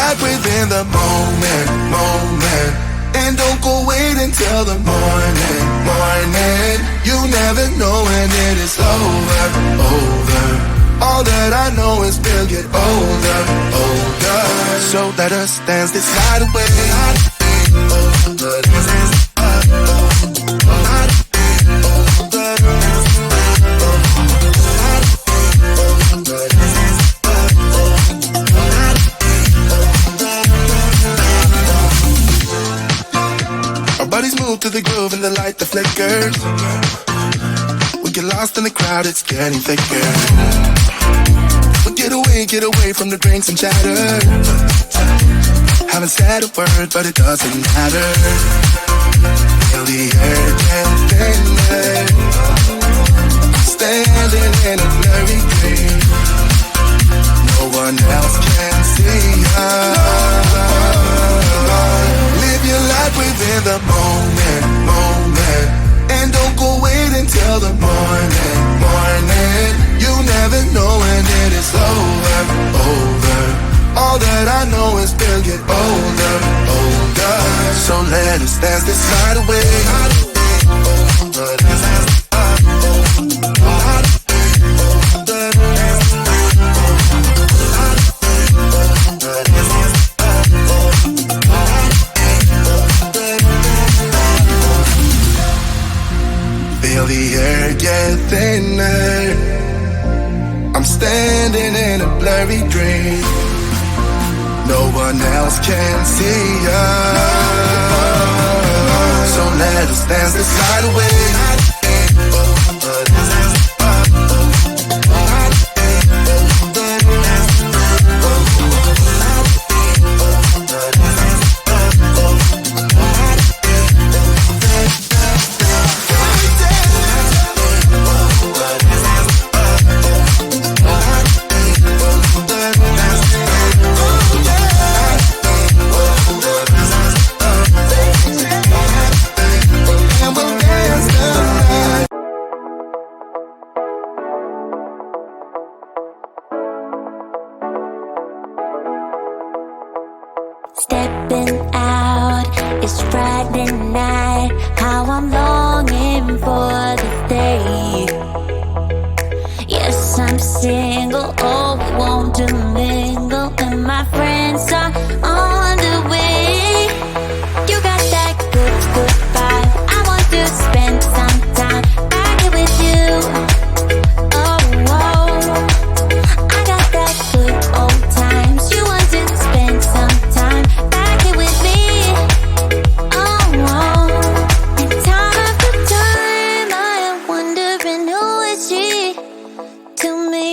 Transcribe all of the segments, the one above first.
life within the moment, moment. And don't go wait until the morning, morning. You never know when it is over, over. All that I know is we'll get older, older. So let us dance this night away. Our bodies move to the groove and the light that flickers. We get lost in the crowd, it's getting thicker. We get away from the drinks and chatter. Haven't said a word, but it doesn't matter. Feel the air get thinner. Standing in a blurry dream. No one else can see us. Live your life within the moment, moment. And don't go wait until the morning, morning. You never know when it is over, over. All that I know is we'll get older, older. So let us dance this night away. Feel the air get thinner. I'm standing in a blurry dream. No one else can see us. So let us dance this night away. Stepping out, it's Friday night. How I'm longing for this day. Yes, I'm single, oh, we want to mingle. And my friends are on the way. You got that good, good vibe. I want to spend some time back here with you. Oh, oh, I got that good old times. You want to spend some time back here with me. Oh, oh, and time after time I am wondering who is she to me.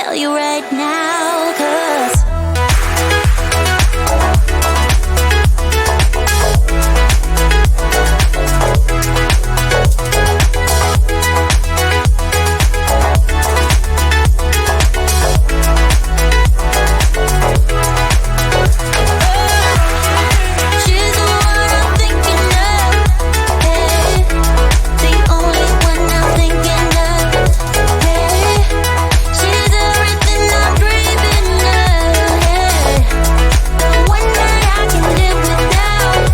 tell you right now, 'cause she's the one I'm thinking of, hey, the only one I'm thinking of, hey, she's everything I'm dreaming of, hey, the one that I can live without.